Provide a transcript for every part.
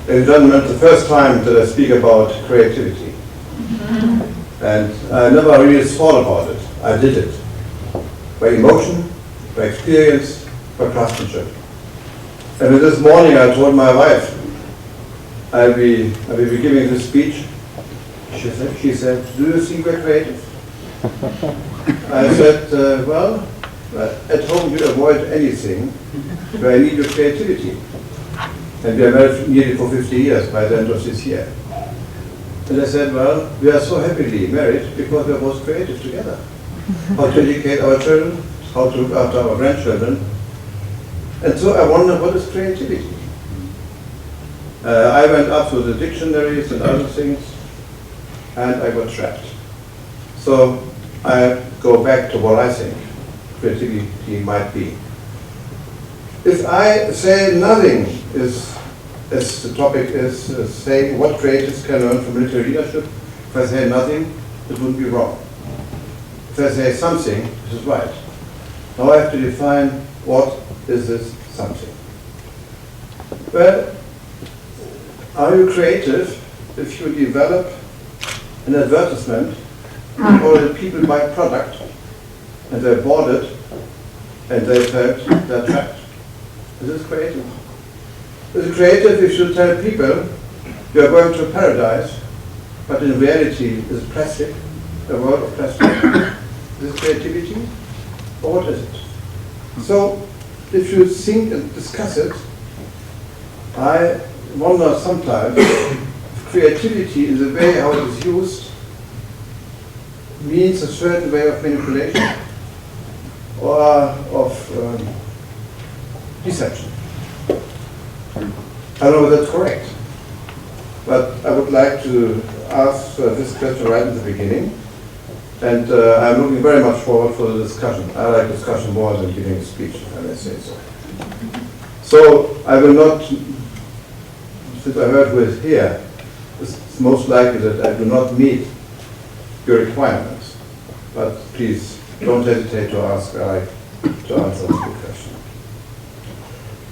Ladies and gentlemen, the first time that I speak about creativity. And I never really thought about it. I did it. By emotion, by experience, by craftsmanship. And this morning I told my wife, I'll be giving this speech. She said, do you think we're creative? I said, well, at home you avoid anything where I need your creativity. And we are married nearly for 50 years by the end of this year. And I said, well, we are so happily married because we are both creative together. How to educate our children, how to look after our grandchildren. And so I wondered, what is creativity? I went up to the dictionaries and other things, and I got trapped. So I go back to what I think creativity might be. If I say nothing is, as the topic is, saying what creatives can learn from military leadership, if I say nothing, it would be wrong. If I say something, this is right. Now I have to define what is this something. Well, are you creative if you develop an advertisement or the people buy a product and they bought it and they felt they're trapped? Is this creative? Is it creative if you tell people you are going to paradise, but in reality it's plastic, a world of plastic? Is it creativity? Or what is it? So, if you think and discuss it, I wonder sometimes if creativity in the way how it is used means a certain way of manipulation or of deception. I don't know if that's correct, but I would like to ask this question right in the beginning, and I'm looking very much forward for the discussion. I like discussion more than giving a speech, if I may say so. So I will not, since I heard who is here, it's most likely that I do not meet your requirements, but please don't hesitate to ask. I like to answer the question.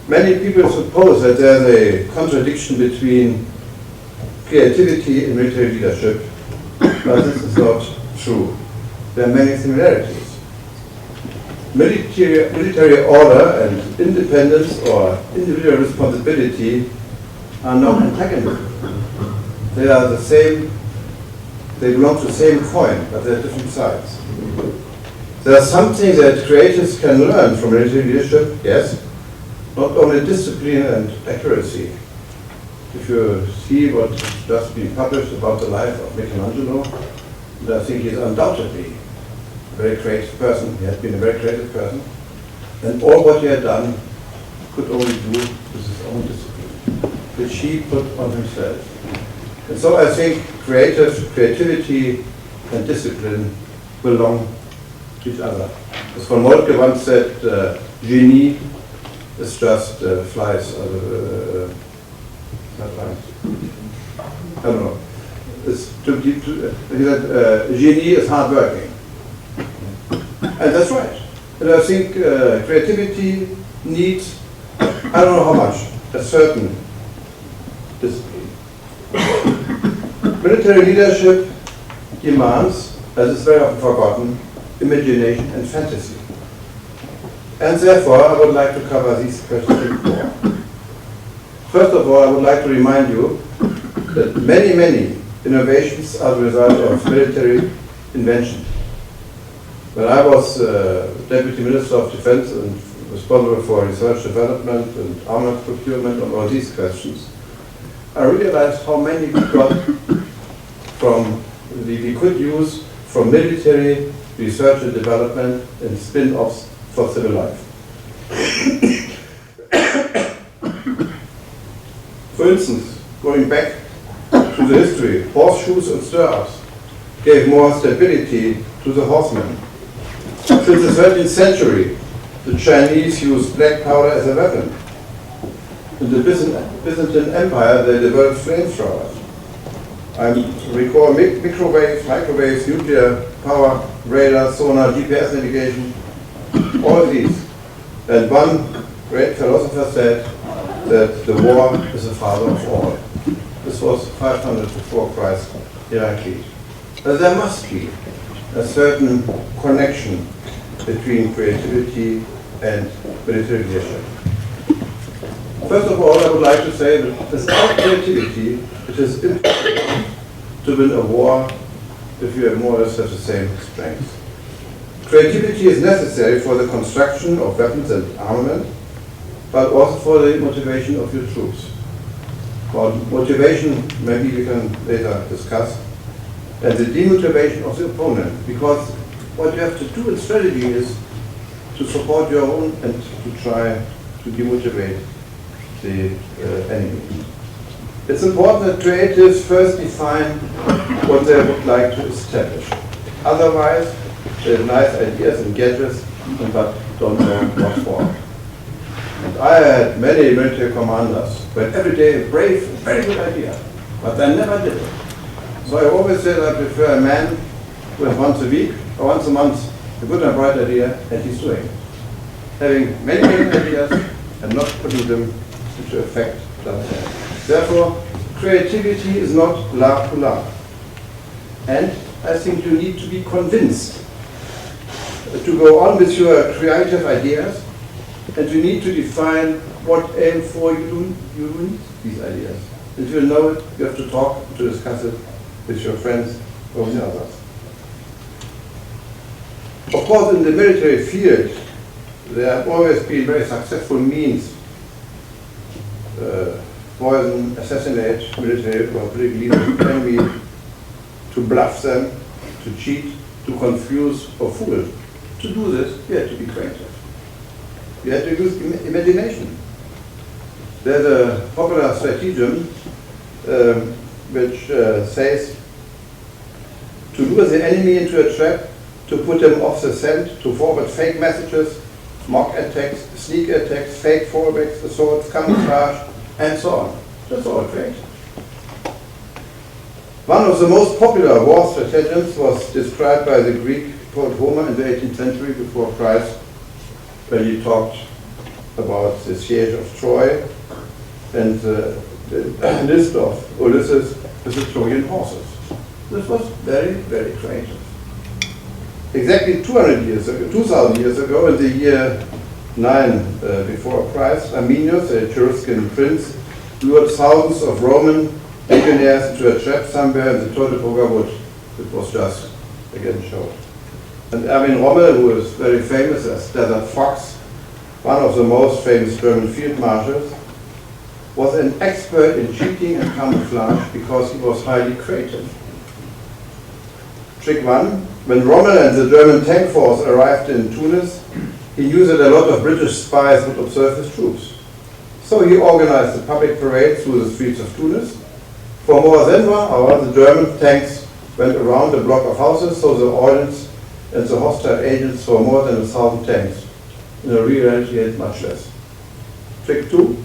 Many people suppose that there's a contradiction between creativity and military leadership, but this is not true. There are many similarities. Military order and independence or individual responsibility are not antagonistic. They are the same, they belong to the same coin, but they're different sides. There are some things that creatives can learn from military leadership, yes. Not only discipline and accuracy. If you see what has just been published about the life of Michelangelo, I think he's undoubtedly a very creative person. He has been a very creative person. And all what he had done could only do with his own discipline, which he put on himself. And so I think creativity and discipline belong to each other. As von Moltke once said, genie is just flies. Not right. I don't know. It's he said, genie is hard working. And that's right. And I think creativity needs, I don't know how much, a certain discipline. Military leadership demands, as is very often forgotten, imagination and fantasy. And therefore, I would like to cover these questions in four. First of all, I would like to remind you that many innovations are the result of military invention. When I was Deputy Minister of Defense and responsible for research development and armament procurement on all these questions, I realized how many we got from, we could use from military research and development and spin-offs for civil life. For instance, going back to the history, horseshoes and stirrups gave more stability to the horsemen. Since the 13th century, the Chinese used black powder as a weapon. In the Byzantine Empire, they developed flamethrowers. I recall microwaves, nuclear power, radar, sonar, GPS navigation, all these. And one great philosopher said, that the war is the father of all. This was 500 before Christ, Heracles. But there must be a certain connection between creativity and military leadership. First of all, I would like to say that without creativity, it is impossible to win a war if you more or less have the same strength. Creativity is necessary for the construction of weapons and armament, but also for the motivation of your troops. For motivation, maybe we can later discuss, and the demotivation of the opponent, because what you have to do in strategy is to support your own and to try to demotivate the enemy. It's important that creatives first define what they would like to establish. Otherwise, they have nice ideas and gadgets, but don't know what for. And I had many military commanders who had every day a brave, very good idea, but they never did it. So I always said I prefer a man who has once a week or once a month a good and bright idea, and he's doing it. Having many ideas and not putting them into effect. Therefore, creativity is not l'art pour l'art. And I think you need to be convinced to go on with your creative ideas, and you need to define what aim for you need these ideas. If you know it, you have to talk, to discuss it with your friends or with others. Of course, in the military field, there have always been very successful means poison, assassinate military or political leaders enemy, to bluff them, to cheat, to confuse or fool. To do this, you had to be creative. You had to use imagination. There's a popular stratagem which says to lure the enemy into a trap, to put them off the scent, to forward fake messages, mock attacks, sneak attacks, fake fallbacks, assaults, camouflage, and so on. That's all creative. One of the most popular war stratagems was described by the Greek poet Homer in the 18th century before Christ, when he talked about the siege of Troy and the list of Ulysses with the Trojan horses. This was very, very creative. Exactly 2,000 years ago, in the year 9 before Christ, Arminius, a Etruscan prince, lured thousands of Roman legionnaires into a trap somewhere in the Teutoburger wood. It was just, again, shown. And Erwin Rommel, who is very famous as Desert Fox, one of the most famous German field marshals, was an expert in cheating and camouflage because he was highly creative. Trick 1, when Rommel and the German tank force arrived in Tunis, he knew that a lot of British spies would observe his troops. So he organized a public parade through the streets of Tunis. For more than 1 hour, the German tanks went around a block of houses, so the audience and the hostile agents saw more than 1,000 tanks. In reality, he had much less. Trick 2.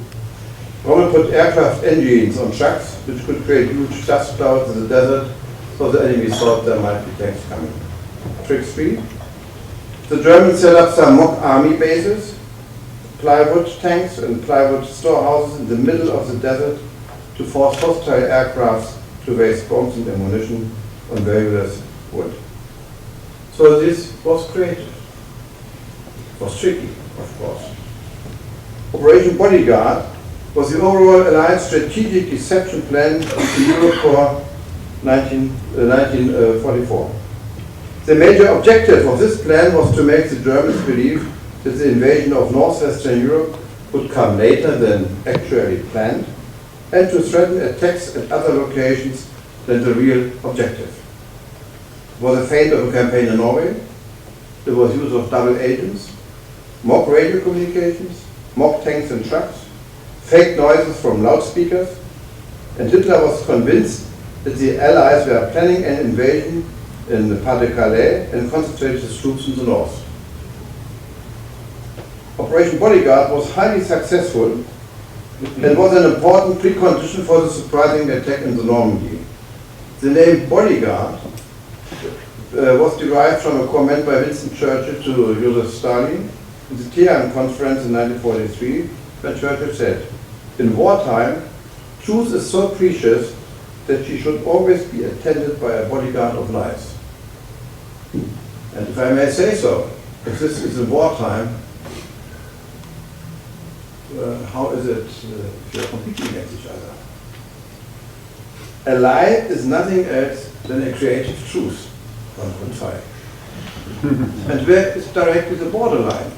Rommel put aircraft engines on trucks, which could create huge dust clouds in the desert, so the enemy thought there might be tanks coming. Trick 3. The Germans set up some mock army bases, plywood tanks and plywood storehouses in the middle of the desert to force hostile aircrafts to waste bombs and ammunition on valueless wood. So this was creative. It was tricky, of course. Operation Bodyguard was the overall alliance strategic deception plan in Europe for 1944. The major objective of this plan was to make the Germans believe that the invasion of northwestern Europe would come later than actually planned, and to threaten attacks at other locations than the real objective. It was a feint of a campaign in Norway. There was use of double agents, mock radio communications, mock tanks and trucks, fake noises from loudspeakers, and Hitler was convinced that the Allies were planning an invasion in the Pas-de-Calais and concentrated his troops in the north. Operation Bodyguard was highly successful and was an important precondition for the surprising attack in the Normandy. The name Bodyguard was derived from a comment by Winston Churchill to Joseph Stalin in the Tehran conference in 1943, when Churchill said, In wartime, truth is so precious that she should always be attended by a bodyguard of lies. And if I may say so, if this is in wartime, how is it if you're competing against each other? A lie is nothing else than a creative truth, one could say. And where is directly the borderline?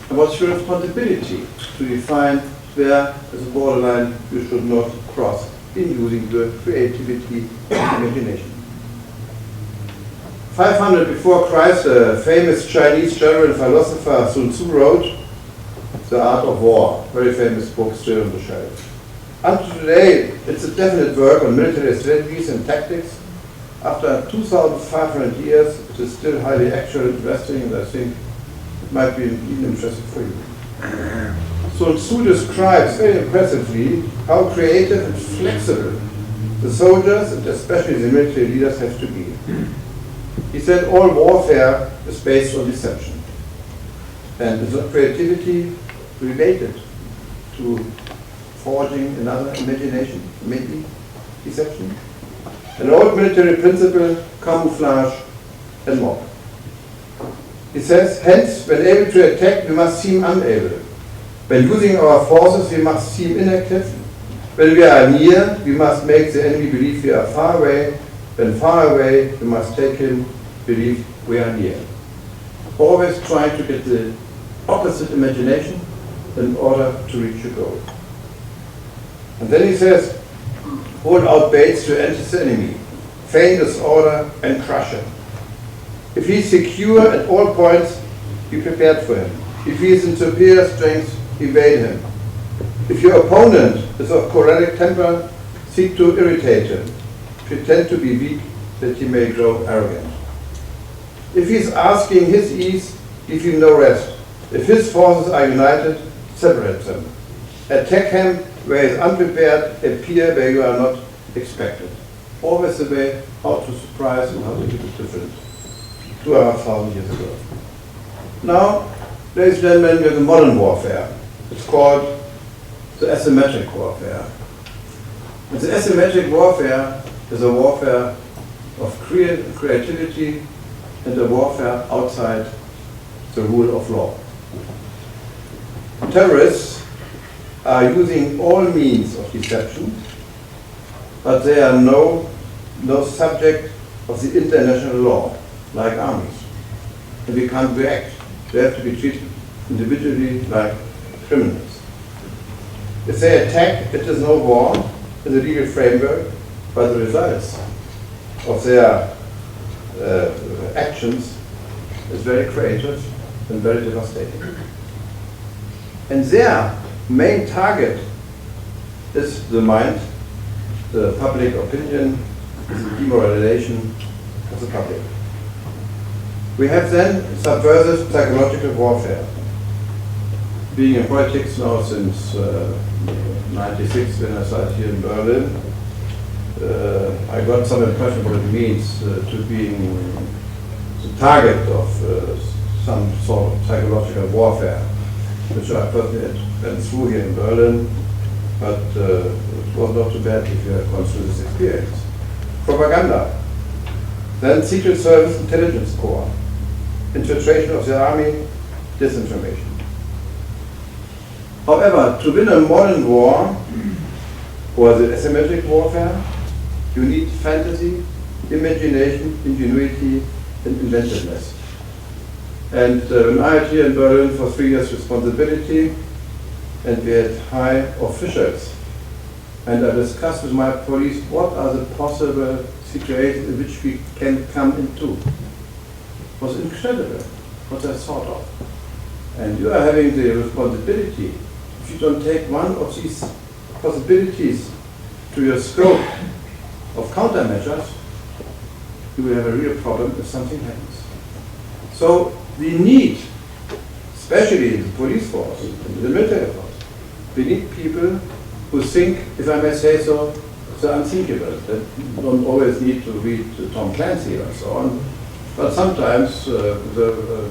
And what's your responsibility to define where is the borderline you should not cross in using the creativity and imagination? 500 before Christ, a famous Chinese general and philosopher Sun Tzu wrote The Art of War, very famous book still on the shelf. Until today, it's a definite work on military strategies and tactics. After 2,500 years, it is still highly actual, interesting, and I think it might be even interesting for you. Sun Tzu describes very impressively how creative and flexible the soldiers, and especially the military leaders, have to be. He said all warfare is based on deception. And is creativity related to forging another imagination, maybe deception? An old military principle, camouflage and mock. He says, hence, when able to attack, we must seem unable. When using our forces, we must seem inactive. When we are near, we must make the enemy believe we are far away. When far away, we must take him believe we are near. Always trying to get the opposite imagination in order to reach a goal. And then he says, hold out baits to enter the enemy, feign disorder and crush him. If he is secure at all points, be prepared for him. If he is in superior strength, evade him. If your opponent is of choleric temper, seek to irritate him. Pretend to be weak, that he may grow arrogant. If he is asking his ease, give him no rest. If his forces are united, separate them. Attack him where he is unprepared, appear where you are not expected. Always the way how to surprise and how to keep it different. 2,500 years ago. Now, ladies and gentlemen, we have the modern warfare. It's called the asymmetric warfare. And the asymmetric warfare is a warfare of creativity and a warfare outside the rule of law. Terrorists are using all means of deception, but they are no subject of the international law, like armies. And we can't react. They have to be treated individually like criminals. If they attack, it is no war in the legal framework, but the results of their actions is very creative and very devastating. And their main target is the mind, the public opinion, the demoralization of the public. We have then subversive psychological warfare. Being in politics now since 96, when I started here in Berlin, I got some impression what it means to being the target of some sort of psychological warfare, which I personally went through here in Berlin, but it was not too bad if you had gone through this experience. Propaganda, then Secret Service Intelligence Corps, infiltration of the army, disinformation. However, to win a modern war, or the asymmetric warfare, you need fantasy, imagination, ingenuity, and inventiveness. And when I had here in Berlin for 3 years responsibility, and we had high officials, and I discussed with my police what are the possible situations in which we can come into. It was incredible what I thought of. And you are having the responsibility, if you don't take one of these possibilities to your scope of countermeasures, you will have a real problem if something happens. So we need, especially the police force, the military force, we need people who think, if I may say so, the unthinkable, that don't always need to read Tom Clancy and so on. But sometimes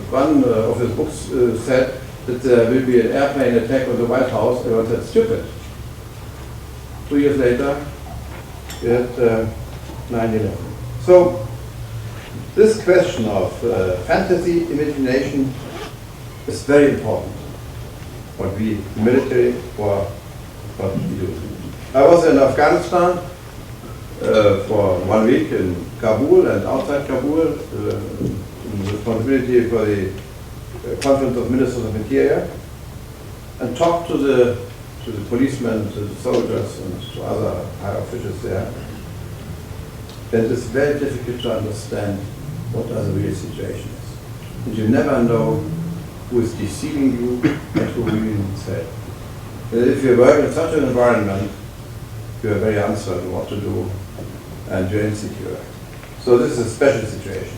one of his books said that there will be an airplane attack on the White House, and I said, stupid. 2 years later, we had 9/11. So this question of fantasy imagination is very important. What we, the military, or what we do. I was in Afghanistan for 1 week in Kabul and outside Kabul, in responsibility for the Conference of Ministers of Interior, and talked to the policemen, to the soldiers, and to other high officials there. And it's very difficult to understand what the real situation is. And you never know who is deceiving you and who really needs help. And if you work in such an environment, you are very uncertain what to do, and you're insecure. So this is a special situation.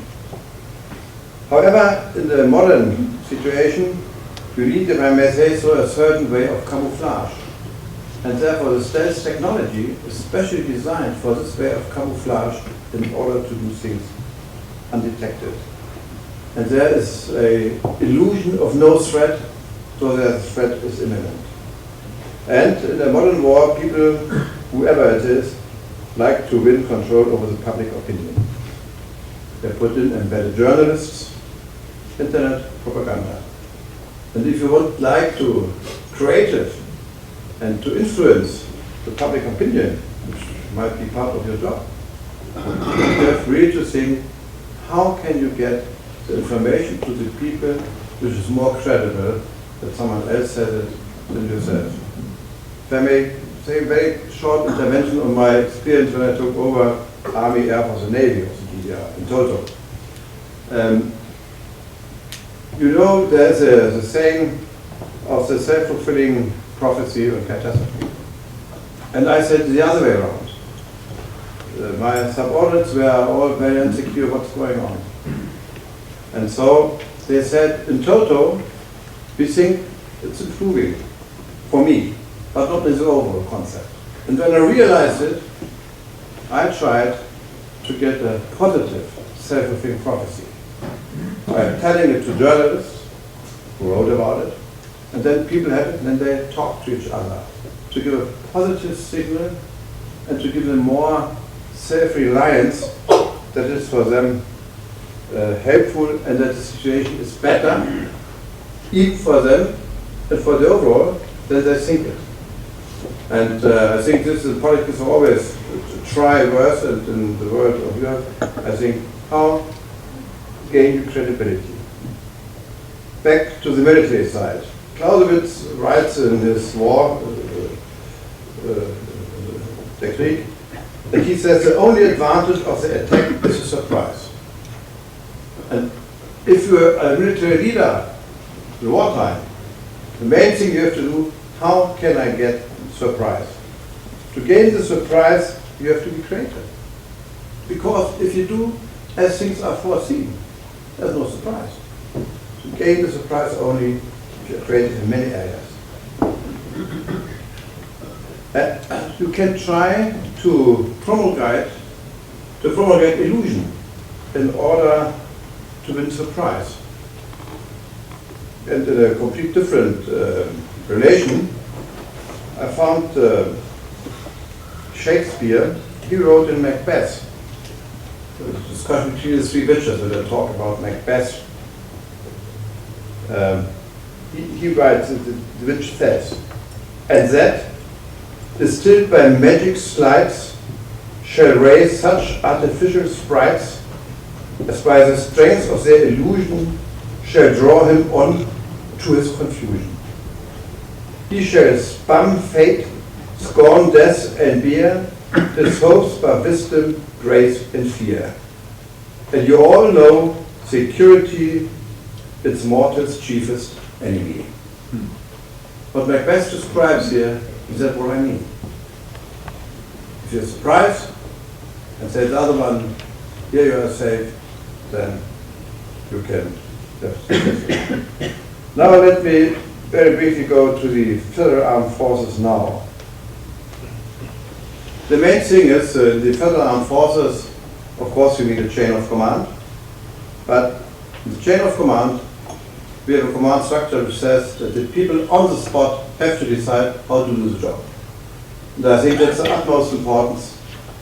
However, in the modern situation, you need, if I may say so, a certain way of camouflage. And therefore the stealth technology is specially designed for this way of camouflage in order to do things undetected. And there is an illusion of no threat, so that the threat is imminent. And in a modern war, people, whoever it is, like to win control over the public opinion. They put in embedded journalists, internet propaganda. And if you would like to create it and to influence the public opinion, which might be part of your job, you have really to think, how can you get the information to the people which is more credible that someone else said it than yourself. If I may say a very short intervention on my experience when I took over Army, Air Force, and Navy of the DDR in total. You know, there's a saying of the self-fulfilling prophecy or catastrophe. And I said the other way around. My subordinates were all very insecure what's going on. And so they said, in total, we think it's improving for me, but not in the overall concept. And when I realized it, I tried to get a positive self-fulfilling prophecy by telling it to journalists who wrote about it, and then people had it, and then they talked to each other to give a positive signal and to give them more self-reliance that is for them helpful and that the situation is better, even for them and for the overall, than they think it. And I think this is politics always try worse, and in the world of Europe, I think, how gain credibility. Back to the military side. Clausewitz writes in his war technique that he says the only advantage of the attack is a surprise. And if you're a military leader in wartime, the main thing you have to do, how can I get surprise? To gain the surprise, you have to be creative. Because if you do as things are foreseen, there's no surprise. To gain the surprise only if you're creative in many areas. You can try to promulgate illusion in order to win surprise. And in a complete different relation, I found Shakespeare. He wrote in Macbeth, a discussion between the three witches when they talk about Macbeth. He writes, the witch says, and that, distilled by magic sleights, shall raise such artificial sprites as by the strength of their illusion shall draw him on to his confusion. He shall spurn fate, scorn death, and bear his hopes by wisdom, grace, and fear. And you all know security, its mortal's chiefest enemy. What Macbeth describes here is that what I mean. If you're surprised and say the other one, here you are safe, then you can have success. Now let me very briefly go to the Federal Armed Forces now. The main thing is the Federal Armed Forces, of course you need a chain of command, but in the chain of command we have a command structure which says that the people on the spot have to decide how to do the job. And I think that's the utmost importance,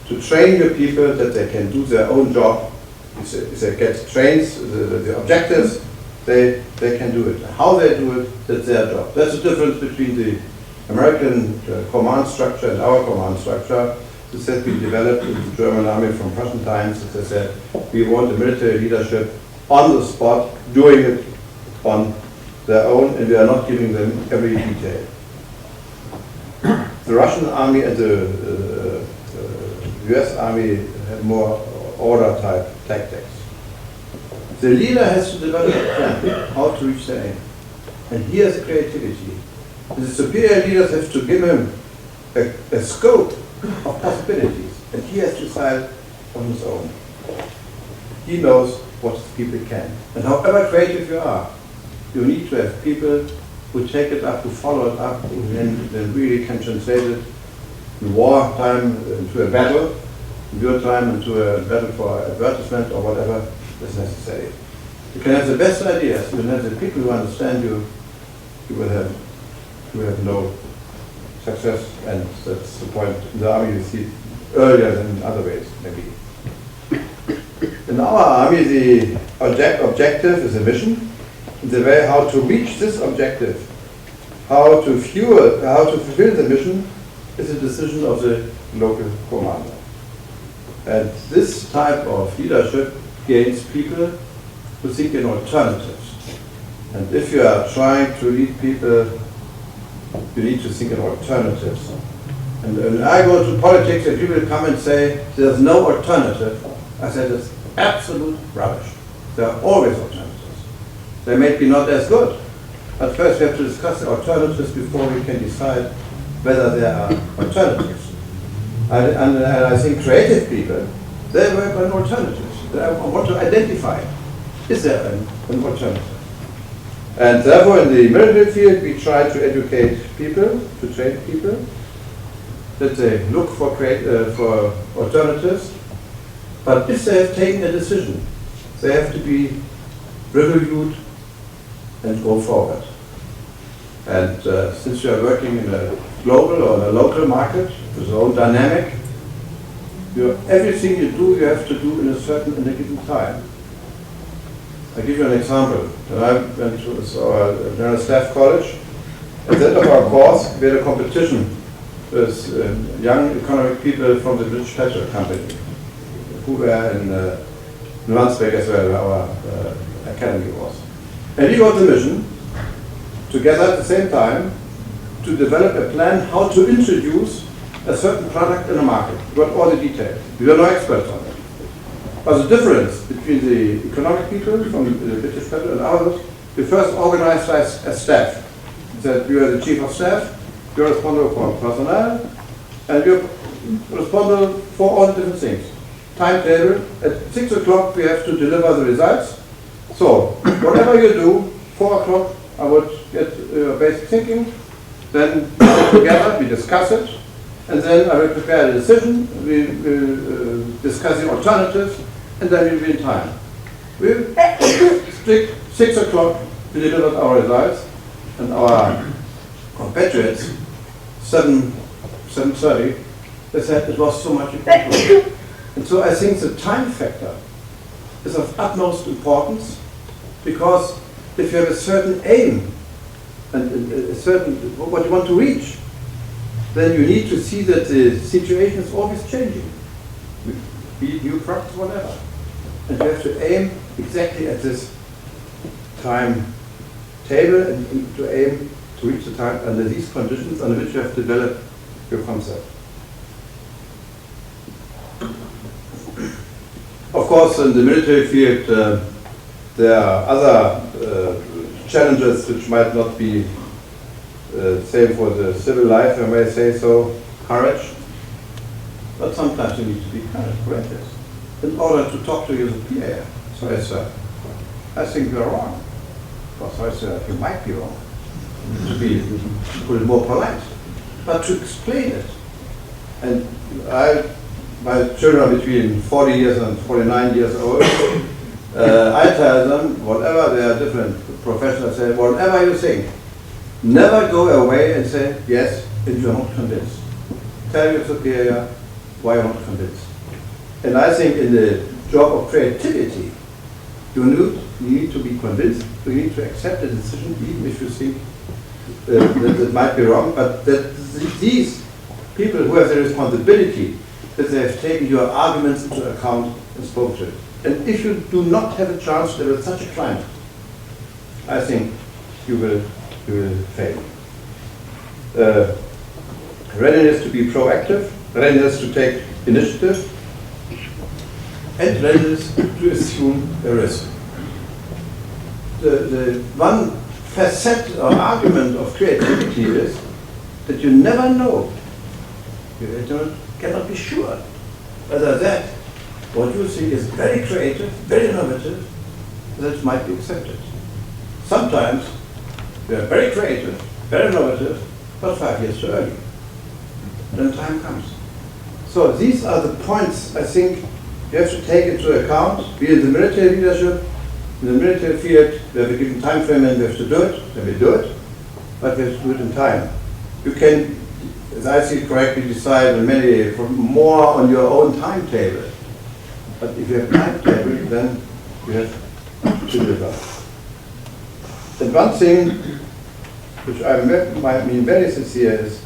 to train your people that they can do their own job. If they get trained, the objectives, they can do it. How they do it, that's their job. That's the difference between the American command structure and our command structure. This has been developed in the German army from Prussian times. As I said, we want the military leadership on the spot, doing it on their own, and we are not giving them every detail. The Russian army and the US army have more order type tactics. The leader has to develop a plan how to reach the aim. And here's creativity. The superior leaders have to give him a scope of possibilities, and he has to decide on his own. He knows what people can. And however creative you are, you need to have people who take it up, who follow it up, who then really can translate it in wartime into a battle, in your time into a battle for advertisement or whatever is necessary. You can have the best ideas, you can have the people who understand you, you will have no success, and that's the point. In the army you see earlier than in other ways, maybe. In our army, the objective is a mission. The way how to reach this objective, how to fulfill the mission, is a decision of the local commander. And this type of leadership gains people who think in alternatives. And if you are trying to lead people, you need to think in alternatives. And when I go to politics and people come and say there's no alternative, I said it's absolute rubbish. There are always alternatives. They may be not as good. But first we have to discuss the alternatives before we can decide whether there are alternatives. And I think creative people, they work on alternatives. They want to identify, is there an alternative? And therefore in the military field we try to educate people, to train people, that they look for alternatives. But if they have taken a decision, they have to be reviewed and go forward. And since you are working in a global or in a local market with your own dynamic, everything you do, you have to do in a given time. I'll give you an example. When I went to our General Staff College, at the end of our course, we had a competition with young economic people from the British Petrol Company, who were in Landsberg as well, where our academy was. And we got the mission, together at the same time, to develop a plan how to introduce a certain product in the market. We got all the details. We were no experts on it. But the difference between the economic people from the British Petrol and others, we first organized as staff. That we were the chief of staff, we are responsible for personnel, and we are responsible for all the different things. Timetable, at 6 o'clock we have to deliver the results. So, whatever you do, 4 o'clock I would get basic thinking, then we sit together, we discuss it, and then I will prepare a decision, we will discuss the alternatives, and then we'll be in time. We stick 6 o'clock, we delivered our results, and our compatriots, 7:30, they said it was so much important. And so I think the time factor is of utmost importance, because if you have a certain aim and a certain what you want to reach, then you need to see that the situation is always changing, be it new products, whatever. And you have to aim exactly at this time table and to aim to reach the time under these conditions under which you have developed your concept. Of course, in the military field, there are other challenges which might not be same for the civil life, I may say so, courage. But sometimes you need to be courageous in order to talk to your superior. So I said, I think you are wrong. Because I said, you might be wrong, to put it more polite, but to explain it. And my children are between 40 years and 49 years old. I tell them, whatever they are different professionals, say, whatever you think, never go away and say, yes, if you're not convinced. tell your superior why you're not convinced. And I think in the job of creativity, you need to be convinced, you need to accept a decision, even if you think that it might be wrong, but that these people who have the responsibility, that they have taken your arguments into account and spoken to it. And if you do not have a chance to with such a client, I think you will fail. Readiness to be proactive, readiness to take initiative, and readiness to assume a risk. The one facet or argument of creativity is that you never know. You cannot be sure whether that, what you think is very creative, very innovative, that might be accepted. Sometimes we are very creative, very innovative, but 5 years too early. Then time comes. So these are the points I think you have to take into account, be in the military leadership, in the military field. We have a given time frame and we have to do it, then we do it, but we have to do it in time. You can, as I see correctly, decide on more on your own timetable. But if you have a timetable, then you have to deliver. And one thing which I mean very sincere is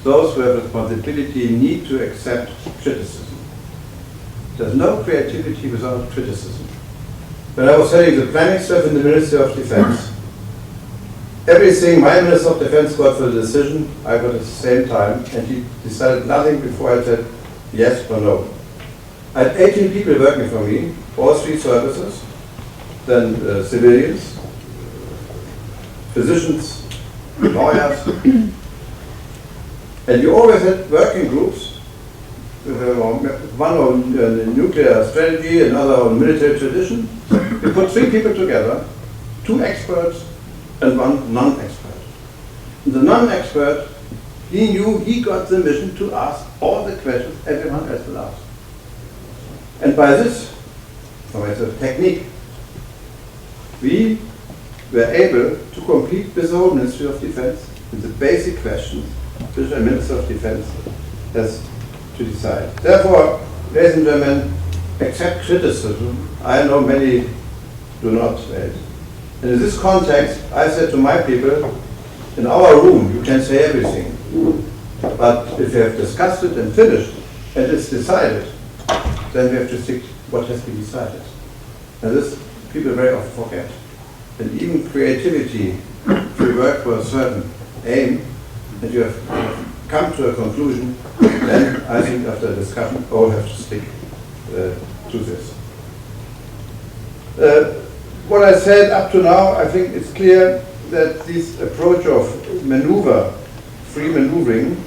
those who have responsibility need to accept criticism. There's no creativity without criticism. When I was heading the planning stuff in the Ministry of Defense, everything my Minister of Defense got for the decision, I got at the same time, and he decided nothing before I said yes or no. I had 18 people working for me, all 3 services, then civilians, physicians, lawyers, and you always had working groups, one on nuclear strategy, another on military tradition. You put 3 people together, 2 experts and 1 non-expert. The non-expert, he knew he got the mission to ask all the questions everyone else will ask. And by this, as a technique, we were able to complete with the whole Ministry of Defense with the basic questions which a Minister of Defense has to decide. Therefore, ladies and gentlemen, accept criticism. I know many do not. And in this context, I said to my people, in our room you can say everything, but if you have discussed it and finished, and it's decided, then we have to stick what has been decided. And this people very often forget. And even creativity, if you work for a certain aim, and you have come to a conclusion, then I think after a discussion, all have to stick to this. What I said up to now, I think it's clear that this approach of maneuver, free maneuvering,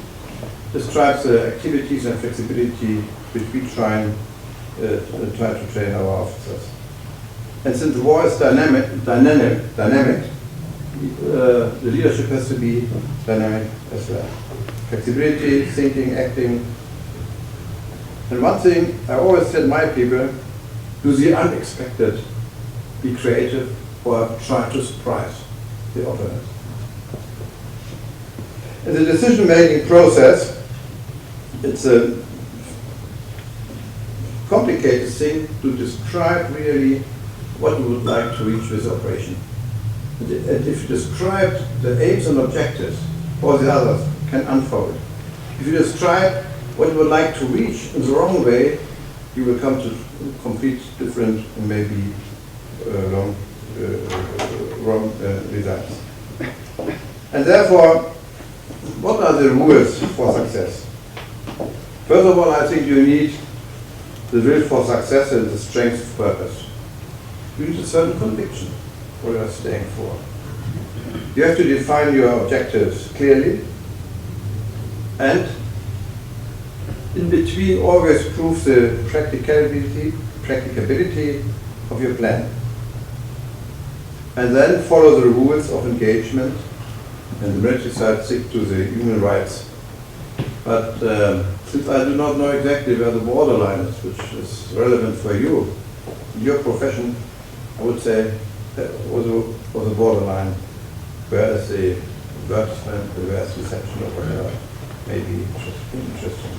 describes the activities and flexibility which we try to train our officers. And since the war is dynamic, the leadership has to be dynamic as well. Flexibility, thinking, acting. And one thing I always said to my people, do the unexpected, be creative, or try to surprise the opponent. In the decision-making process, it's a complicated thing to describe really what you would like to reach with the operation. And if you describe the aims and objectives, all the others can unfold. If you describe what you would like to reach in the wrong way, you will come to complete different and maybe wrong results. And therefore, what are the rules for success? First of all, I think you need the will for success and the strength of purpose. You need a certain conviction what you are staying for. You have to define your objectives clearly, and in between always prove the practicability of your plan. And then follow the rules of engagement, and the military side stick to the human rights. But since I do not know exactly where the borderline is, which is relevant for you, your profession, I would say that was a borderline. Where is the advertisement, where is reception or whatever. may be interesting.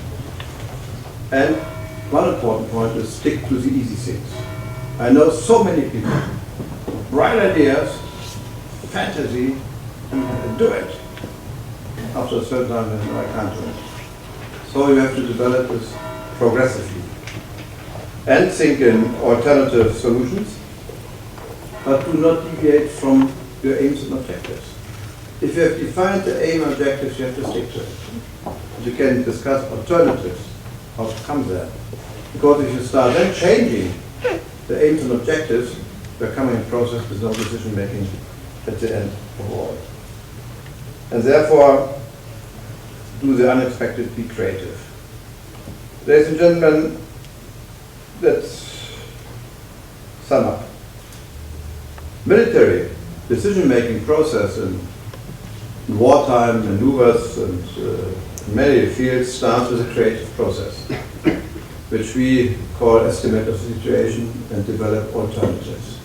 And one important point is stick to the easy things. I know so many people, bright ideas, fantasy, and do it. After a certain time, no, I can't do it. So you have to develop this progressively. And think in alternative solutions, but do not deviate from your aims and objectives. If you have defined the aim and objectives, you have to stick to it. You can discuss alternatives, how to come there. Because if you start then changing the aims and objectives, the coming process with no decision making at the end of all. And therefore, do the unexpected, be creative. Ladies and gentlemen, let's sum up. Military decision-making process in wartime maneuvers and many fields starts with a creative process, which we call estimate of the situation and develop alternatives.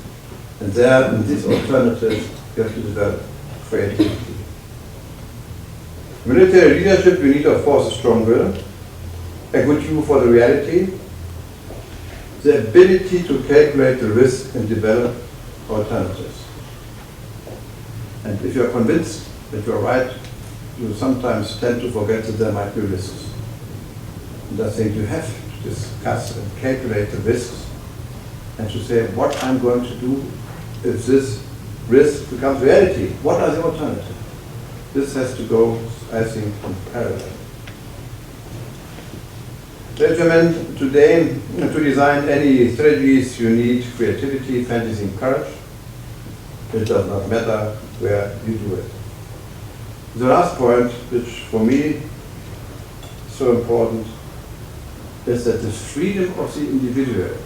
And there, in these alternatives, you have to develop creativity. Military leadership, we need, of course, a strong will, a good view for the reality, the ability to calculate the risk and develop alternatives. And if you are convinced that you are right, you sometimes tend to forget that there might be risks. And I think you have to discuss and calculate the risks and to say what I'm going to do if this risk becomes reality. What are the alternatives? This has to go, I think, in parallel. Ladies and gentlemen, today, to design any strategies, you need creativity, fantasy, and courage. It does not matter where you do it. The last point, which for me is so important, is that the freedom of the individual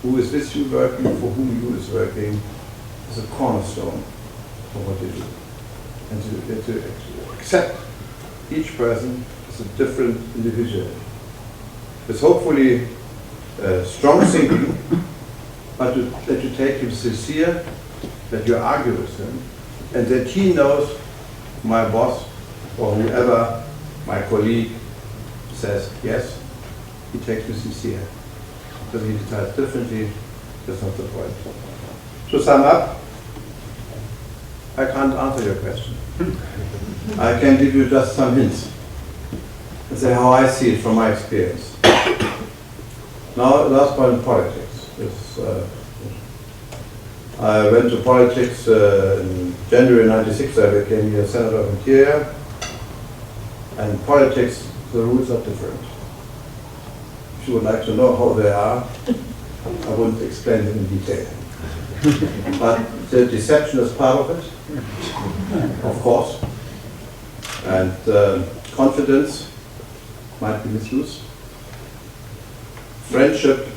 who is with you working, for whom you is working, is a cornerstone of what you do. And to accept each person as a different individual. With hopefully strong thinking, but that you take him sincere, that you argue with him, and that he knows my boss or whoever, my colleague, says yes, he takes me sincere. Because he decides differently, that's not the point. To sum up, I can't answer your question. I can give you just some hints and say how I see it from my experience. Now, last point, politics. I went to politics in January '96. I became here Senator of Interior. And politics, the rules are different. If you would like to know how they are, I wouldn't explain them in detail. But the deception is part of it, of course. And confidence might be misused. Friendship,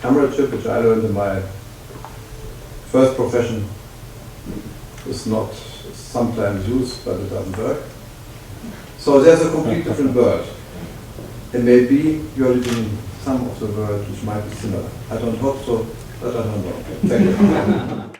comradeship, which I learned in my first profession, is not sometimes used, but it doesn't work. So there's a complete different world. And maybe you're living in some of the world which might be similar. I don't hope so, but I don't know. Thank you.